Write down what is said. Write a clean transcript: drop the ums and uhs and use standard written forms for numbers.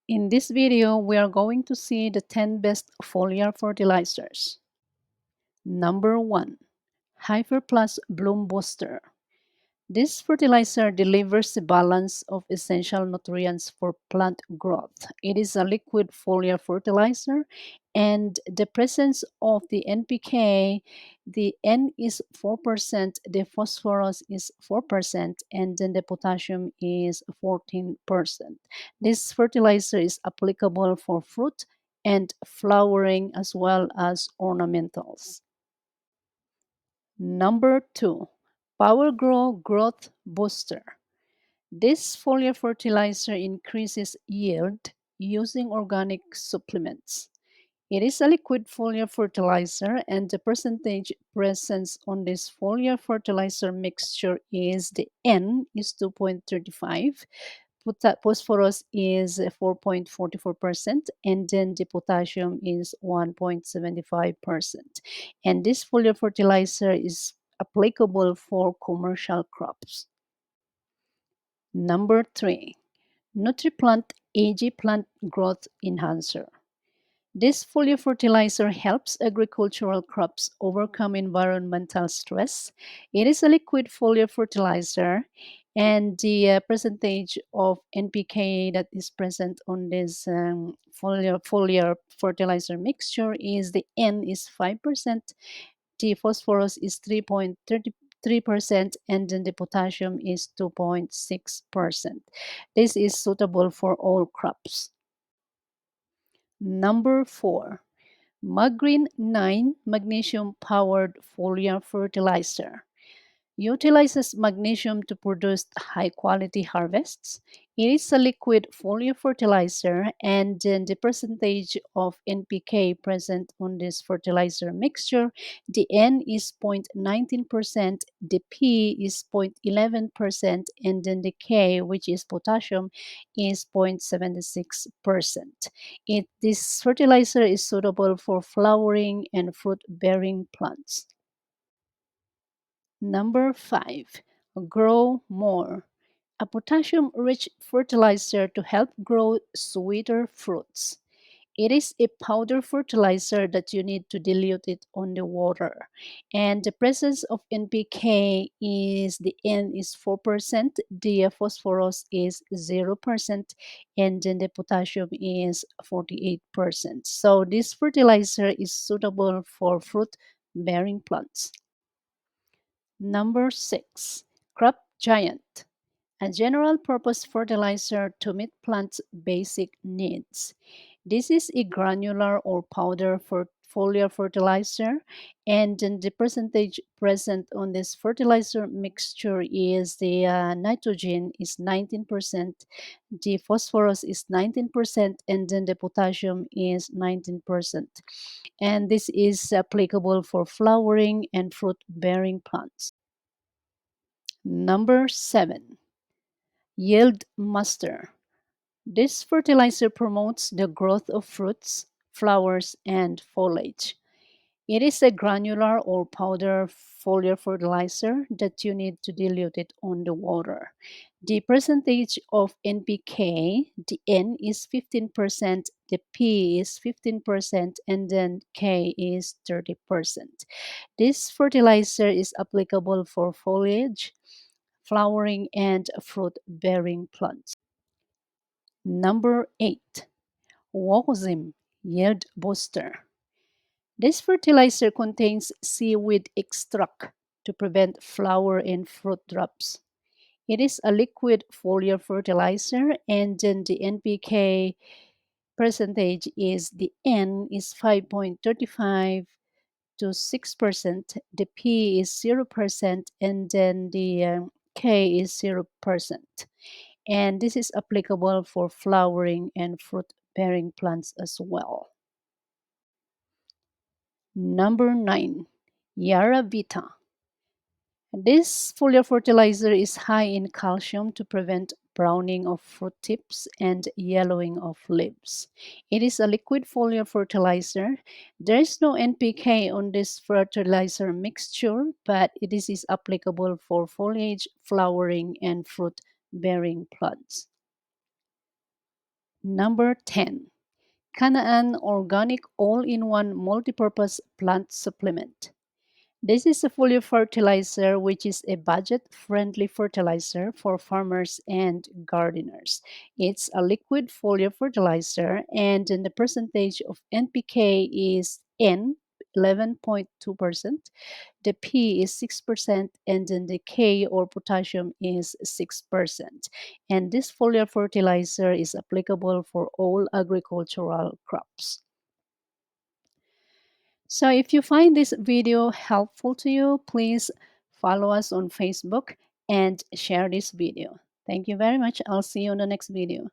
In this video, we are going to see the 10 best foliar fertilizers. Number 1. Hyper Plus Bloom Booster. This fertilizer delivers a balance of essential nutrients for plant growth. It is a liquid foliar fertilizer, and the presence of the NPK, the N is 4%, the phosphorus is 4%, and then the potassium is 14%. This fertilizer is applicable for fruit and flowering as well as ornamentals. Number 2. Power Grow Growth Booster. This foliar fertilizer increases yield using organic supplements. It is a liquid foliar fertilizer, and the percentage presence on this foliar fertilizer mixture is the N is 2.35, phosphorus is 4.44%, and then the potassium is 1.75%. And this foliar fertilizer is applicable for commercial crops. Number 3. Nutri Plant AG Plant Growth Enhancer. This foliar fertilizer helps agricultural crops overcome environmental stress. It is a liquid foliar fertilizer, and the percentage of NPK that is present on this foliar fertilizer mixture is the N is 5%, the phosphorus is 3.33%, and then the potassium is 2.6%. This is suitable for all crops. Number 4. Magrin 9 Magnesium Powered Foliar Fertilizer utilizes magnesium to produce high quality harvests. It is a liquid foliar fertilizer, and then the percentage of NPK present on this fertilizer mixture, the N is 0.19%, the P is 0.11%, and then the K, which is potassium, is 0.76%. This fertilizer is suitable for flowering and fruit bearing plants. Number 5. Grow More. A potassium-rich fertilizer to help grow sweeter fruits. It is a powder fertilizer that you need to dilute it on the water. And the presence of NPK is the N is 4%, the phosphorus is 0%, and then the potassium is 48%. So this fertilizer is suitable for fruit-bearing plants. Number 6. Crop Giant. A general purpose fertilizer to meet plants' basic needs. This is a granular or powder foliar fertilizer, and then the percentage present on this fertilizer mixture is the nitrogen is 19%, the phosphorus is 19%, and then the potassium is 19%. And this is applicable for flowering and fruit bearing plants. Number 7. Yield Master. This fertilizer promotes the growth of fruits, flowers, and foliage. It is a granular or powder foliar fertilizer that you need to dilute it on the water. The percentage of NPK, the N is 15%, the P is 15%, and then K is 30%. This fertilizer is applicable for foliage, flowering, and fruit bearing plants. Number 8. Woxim Yield Booster. This fertilizer contains seaweed extract to prevent flower and fruit drops. It is a liquid foliar fertilizer, and then the NPK percentage is the N is 5.35 to 6%, the P is 0%, and then the K is 0%. And this is applicable for flowering and fruit bearing plants as well. Number 9. Yara Vita. This foliar fertilizer is high in calcium to prevent browning of fruit tips and yellowing of leaves. It is a liquid foliar fertilizer. There is no NPK on this fertilizer mixture, but is applicable for foliage, flowering, and fruit bearing plants. Number 10. Canan Organic All-in-One Multipurpose Plant Supplement. This is a foliar fertilizer which is a budget-friendly fertilizer for farmers and gardeners. It's a liquid foliar fertilizer and then the percentage of NPK is N 11.2%, the P is 6%, and then the K or potassium is 6%. And this foliar fertilizer is applicable for all agricultural crops. So if you find this video helpful to you, please follow us on Facebook and share this video. Thank you very much. I'll see you on the next video.